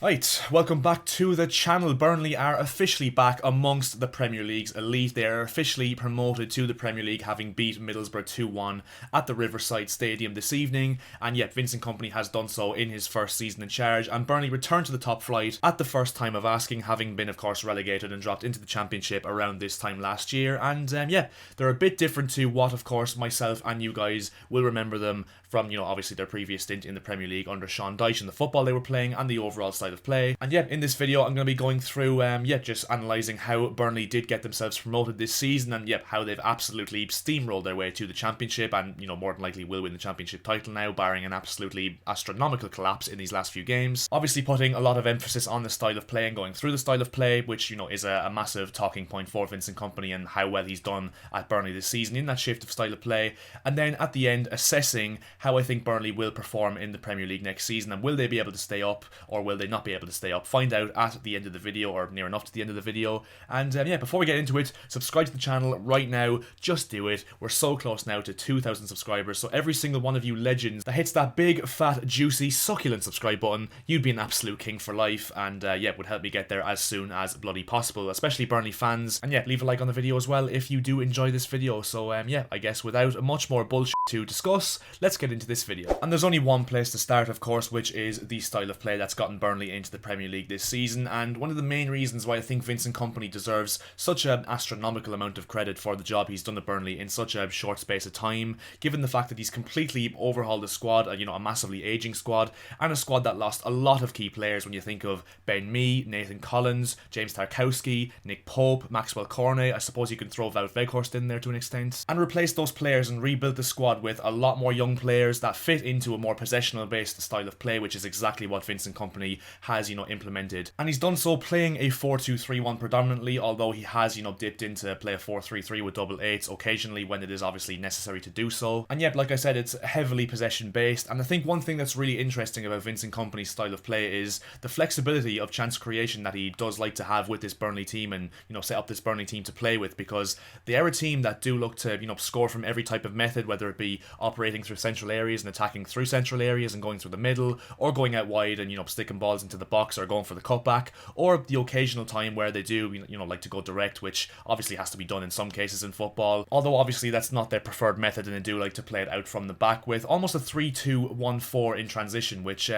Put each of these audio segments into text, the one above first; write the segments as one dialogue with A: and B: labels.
A: Right, welcome back to the channel. Burnley are officially back amongst the Premier League's elite. They are officially promoted to the Premier League, having beat Middlesbrough 2-1 at the Riverside Stadium this evening. And yet Vincent Kompany has done so in his first season in charge, and Burnley returned to the top flight at the first time of asking, having been of course relegated and dropped into the Championship around this time last year. And yeah, they're a bit different to what of course myself and you guys will remember them from, obviously their previous stint in the Premier League under Sean Dyche and the football they were playing and the overall style of play. And yeah, in this video I'm going to be going through just analysing how Burnley did get themselves promoted this season, and how they've absolutely steamrolled their way to the Championship, and more than likely will win the Championship title now, barring an absolutely astronomical collapse in these last few games. Obviously putting a lot of emphasis on the style of play and going through the style of play, which is a massive talking point for Vincent Kompany and how well he's done at Burnley this season in that shift of style of play. And then at the end, assessing how I think Burnley will perform in the Premier League next season, and will they be able to stay up or will they not be able to stay up? Find out at the end of the video, or near enough to the end of the video. And yeah, before we get into it, subscribe to the channel right now. Just do it. We're so close now to 2,000 subscribers, so every single one of you legends that hits that big, fat, juicy, succulent subscribe button, you'd be an absolute king for life, and yeah, would help me get there as soon as bloody possible, especially Burnley fans. And yeah, leave a like on the video as well if you do enjoy this video. So yeah, I guess without much more bullshit to discuss, let's get into this video. And there's only one place to start, of course, which is the style of play that's gotten Burnley into the Premier League this season, and one of the main reasons why I think Vincent Kompany deserves such an astronomical amount of credit for the job he's done at Burnley in such a short space of time, given the fact that he's completely overhauled the squad, a massively aging squad, and a squad that lost a lot of key players when you think of Ben Mee, Nathan Collins, James Tarkowski, Nick Pope, Maxwell Cornet. I suppose you can throw Wout Weghorst in there to an extent, and replace those players and rebuild the squad with a lot more young players that fit into a more possessional based style of play, which is exactly what Vincent Kompany has implemented. And he's done so playing a 4-2-3-1 predominantly, although he has dipped into play a 4-3-3 with double eights occasionally when it is obviously necessary to do so. And yet, like I said, it's heavily possession based, and I think one thing that's really interesting about Vincent Kompany's style of play is the flexibility of chance creation that he does like to have with this Burnley team, and set up this Burnley team to play with, because they are a team that do look to score from every type of method, whether it be operating through central areas and attacking through central areas and going through the middle, or going out wide and sticking balls into the box or going for the cutback, or the occasional time where they do like to go direct, which obviously has to be done in some cases in football, although obviously that's not their preferred method, and they do like to play it out from the back with almost a 3-2-1-4 in transition, which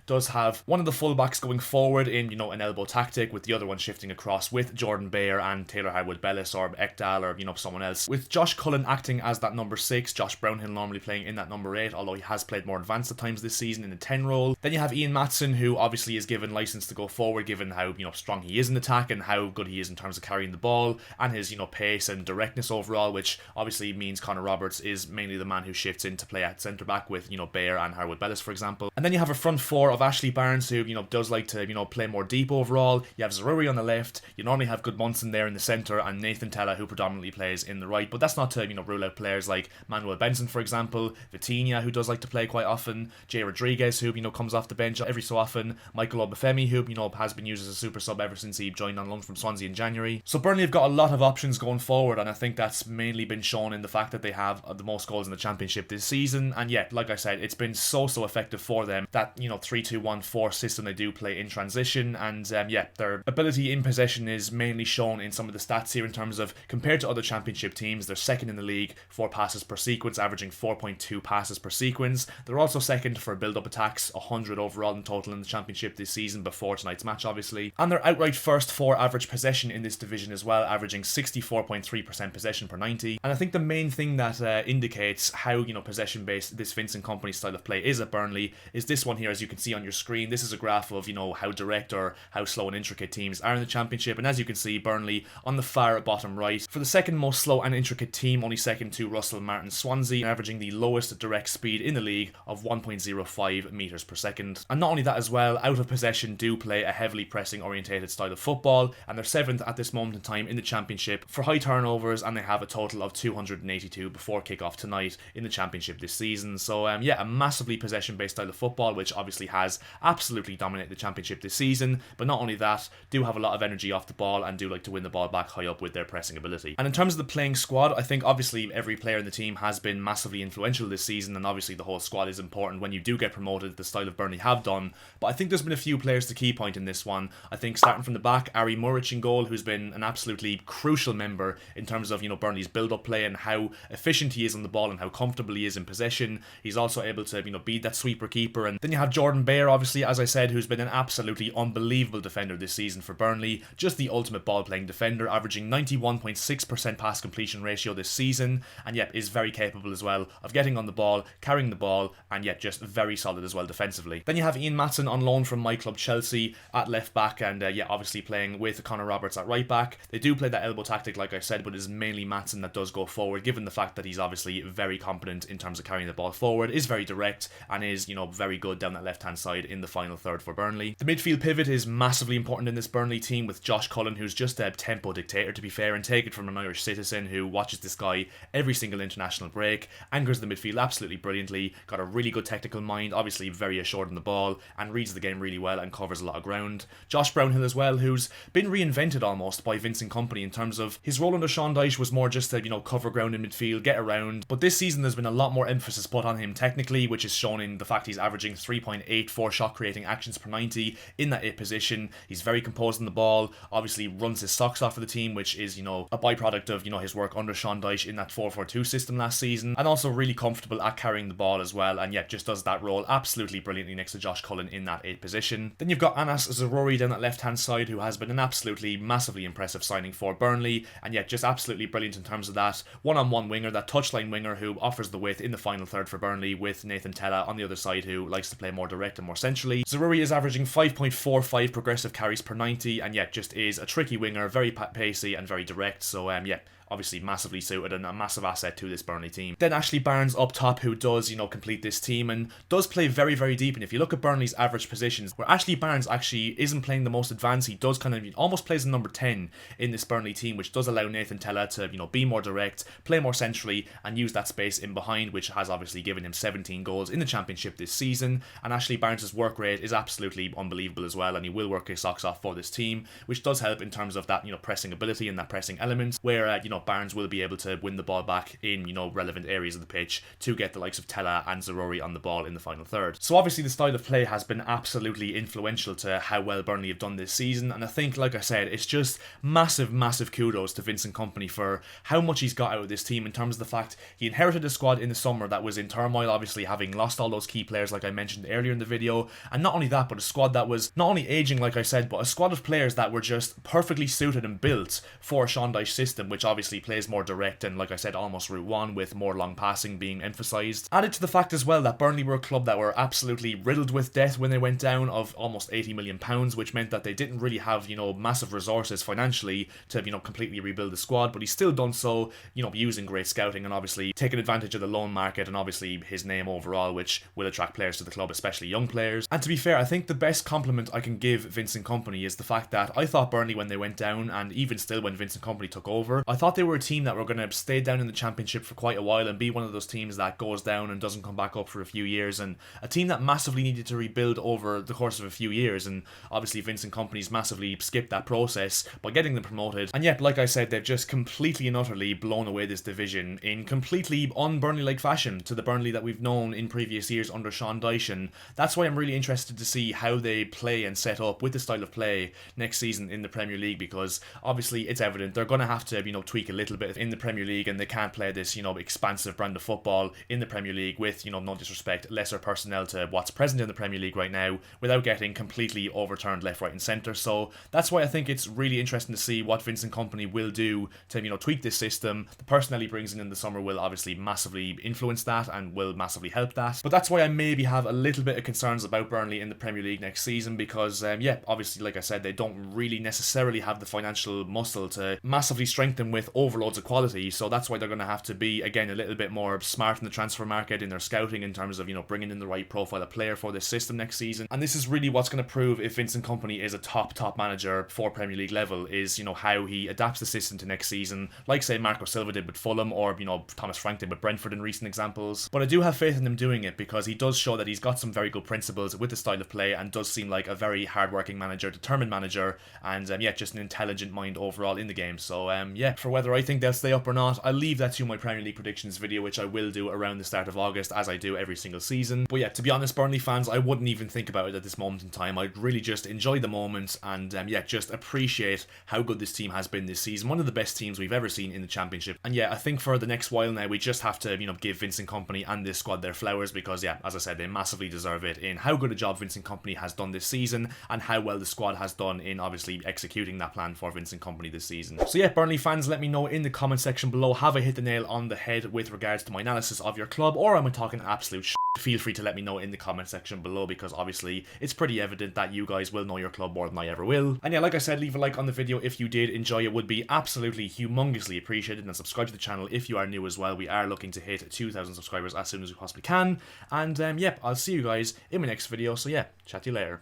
A: does have one of the fullbacks going forward in an elbow tactic, with the other one shifting across with Jordan Bayer and Taylor Harwood-Bellis or Ekdal or someone else, with Josh Cullen acting as that number 6, Josh Brownhill normally playing in that number 8, although he has played more advanced at times this season in the 10 role. Then you have Ian Maatsen, who obviously is given license to go forward given how strong he is in attack and how good he is in terms of carrying the ball and his pace and directness overall, which obviously means Connor Roberts is mainly the man who shifts in to play at centre back with Bayer and Harwood-Bellis, for example. And then you have a front four of Ashley Barnes, who does like to play more deep overall. You have Zaroury on the left, you normally have Gudmundsson there in the centre, and Nathan Tella, who predominantly plays in the right, but that's not to rule out players like Manuel Benson, for example, Vitinha, who does like to play quite often, Jay Rodriguez, who comes off the bench every so often, Michael Obafemi, who has been used as a super sub ever since he joined on loan from Swansea in January. So Burnley have got a lot of options going forward, and I think that's mainly been shown in the fact that they have the most goals in the Championship this season. And yet, like I said, it's been so effective for them, that 3-2-1-4 system they do play in transition. And yeah, their ability in possession is mainly shown in some of the stats here, in terms of compared to other Championship teams, they're second in the league for passes per sequence, averaging 4.2 passes per sequence. They're also second for build-up attacks, 100 overall in total in the Championship this season, before tonight's match obviously. And they're outright first for average possession in this division as well, averaging 64.3% possession per 90. And I think the main thing that indicates how possession based this Vincent Kompany style of play is at Burnley is this one here, as you can see on your screen. This is a graph of how direct or how slow and intricate teams are in the Championship, and as you can see, Burnley on the far bottom right for the second most slow and intricate team, only second to Russell Martin Swansea, averaging the lowest direct speed in the league of 1.05 meters per second. And not only that as well, out of possession do play a heavily pressing orientated style of football, and they're 7th at this moment in time in the Championship for high turnovers, and they have a total of 282 before kick-off tonight in the Championship this season. So yeah, a massively possession based style of football, which obviously has absolutely dominated the Championship this season, but not only that, do have a lot of energy off the ball and do like to win the ball back high up with their pressing ability. And in terms of the playing squad, I think obviously every player in the team has been massively influential this season, season, and obviously the whole squad is important when you do get promoted, the style of Burnley have done. But I think there's been a few players to key point in this one. I think starting from the back, Ari Muric in goal, who's been an absolutely crucial member in terms of, Burnley's build-up play and how efficient he is on the ball and how comfortable he is in possession. He's also able to, be that sweeper keeper. And then you have Jordan Bayer, obviously, as I said, who's been an absolutely unbelievable defender this season for Burnley. Just the ultimate ball-playing defender, averaging 91.6% pass completion ratio this season, and yet is very capable as well of getting on the ball, carrying the ball, and yet just very solid as well defensively. Then you have Ian Maatsen on loan from my club Chelsea at left back, and obviously playing with Connor Roberts at right back. They do play that elbow tactic, like I said, but it's mainly Maatsen that does go forward, given the fact that he's obviously very competent in terms of carrying the ball forward, is very direct, and is, very good down that left-hand side in the final third for Burnley. The midfield pivot is massively important in this Burnley team, with Josh Cullen, who's just a tempo dictator, to be fair, and take it from an Irish citizen who watches this guy every single international break, anchors the midfield absolutely brilliantly, got a really good technical mind, obviously very assured on the ball, and reads the game really well and covers a lot of ground. Josh Brownhill as well, who's been reinvented almost by Vincent Kompany in terms of his role under Sean Dyche was more just to, cover ground in midfield, get around, but this season there's been a lot more emphasis put on him technically, which is shown in the fact he's averaging 3.84 shot creating actions per 90 in that 8 position. He's very composed on the ball, obviously runs his socks off for the team, which is, a byproduct of, his work under Sean Dyche in that 4-4-2 system last season, and also really comfortable at carrying the ball as well, and yet just does that role absolutely brilliantly next to Josh Cullen in that 8 position. Then you've got Anas Zaroury down that left hand side, who has been an absolutely massively impressive signing for Burnley, and yet just absolutely brilliant in terms of that one-on-one winger, that touchline winger who offers the width in the final third for Burnley, with Nathan Tella on the other side who likes to play more direct and more centrally. Zaroury is averaging 5.45 progressive carries per 90, and yet just is a tricky winger, very pacey and very direct, so obviously massively suited and a massive asset to this Burnley team. Then Ashley Barnes up top, who does, complete this team and does play very, very deep. And if you look at Burnley's average positions, where Ashley Barnes actually isn't playing the most advanced, he does kind of almost plays a number 10 in this Burnley team, which does allow Nathan Tella to, be more direct, play more centrally, and use that space in behind, which has obviously given him 17 goals in the Championship this season. And Ashley Barnes' work rate is absolutely unbelievable as well, and he will work his socks off for this team, which does help in terms of that, pressing ability and that pressing element, where, Barnes will be able to win the ball back in, relevant areas of the pitch to get the likes of Tella and Zaroury on the ball in the final third. So obviously the style of play has been absolutely influential to how well Burnley have done this season, and I think, like I said, it's just massive kudos to Vincent Kompany for how much he's got out of this team in terms of the fact he inherited a squad in the summer that was in turmoil, obviously having lost all those key players like I mentioned earlier in the video, and not only that, but a squad that was not only aging, like I said, but a squad of players that were just perfectly suited and built for a Sean Dyche system, which obviously plays more direct and, like I said, almost route one, with more long passing being emphasised. Added to the fact as well that Burnley were a club that were absolutely riddled with debt when they went down, of almost £80 million, which meant that they didn't really have, massive resources financially to, completely rebuild the squad, but he's still done so, using great scouting and obviously taking advantage of the loan market and obviously his name overall, which will attract players to the club, especially young players. And to be fair, I think the best compliment I can give Vincent Kompany is the fact that I thought Burnley, when they went down, and even still when Vincent Kompany took over, I thought they were a team that were going to stay down in the Championship for quite a while and be one of those teams that goes down and doesn't come back up for a few years, and a team that massively needed to rebuild over the course of a few years. And obviously Vincent Kompany's massively skipped that process by getting them promoted, and yet, like I said, they've just completely and utterly blown away this division in completely un-Burnley-like fashion to the Burnley that we've known in previous years under Sean Dyche, and that's why I'm really interested to see how they play and set up with the style of play next season in the Premier League, because obviously it's evident they're going to have to, tweak a little bit in the Premier League, and they can't play this, expansive brand of football in the Premier League with, no disrespect, lesser personnel to what's present in the Premier League right now, without getting completely overturned left, right and centre. So that's why I think it's really interesting to see what Vincent Kompany will do to, tweak this system. The personnel he brings in the summer will obviously massively influence that and will massively help that. But that's why I maybe have a little bit of concerns about Burnley in the Premier League next season, because, obviously, like I said, they don't really necessarily have the financial muscle to massively strengthen with overloads of quality, so that's why they're going to have to be, again, a little bit more smart in the transfer market, in their scouting, in terms of, bringing in the right profile of player for this system next season. And this is really what's going to prove if Vincent Kompany is a top manager for Premier League level, is, how he adapts the system to next season, like, say, Marco Silva did with Fulham, or, Thomas Frank did with Brentford in recent examples. But I do have faith in him doing it, because he does show that he's got some very good principles with the style of play, and does seem like a very hard-working manager, determined manager, and, just an intelligent mind overall in the game. So, for whether whether I think they'll stay up or not, I'll leave that to my Premier League predictions video, which I will do around the start of August, as I do every single season. But yeah, to be honest, Burnley fans, I wouldn't even think about it at this moment in time. I'd really just enjoy the moment and yeah, just appreciate how good this team has been this season. One of the best teams we've ever seen in the Championship. And yeah, I think for the next while now, we just have to, give Vincent Kompany and this squad their flowers, because yeah, as I said, they massively deserve it in how good a job Vincent Kompany has done this season and how well the squad has done in obviously executing that plan for Vincent Kompany this season. So yeah, Burnley fans, let me know in the comment section below, have I hit the nail on the head with regards to my analysis of your club, or am I talking absolute shit? Feel free to let me know in the comment section below, because obviously it's pretty evident that you guys will know your club more than I ever will. And yeah, like I said, leave a like on the video if you did enjoy it, would be absolutely humongously appreciated, and subscribe to the channel if you are new as well. We are looking to hit 2,000 subscribers as soon as we possibly can. And yep, I'll see you guys in my next video, so yeah, chat to you later.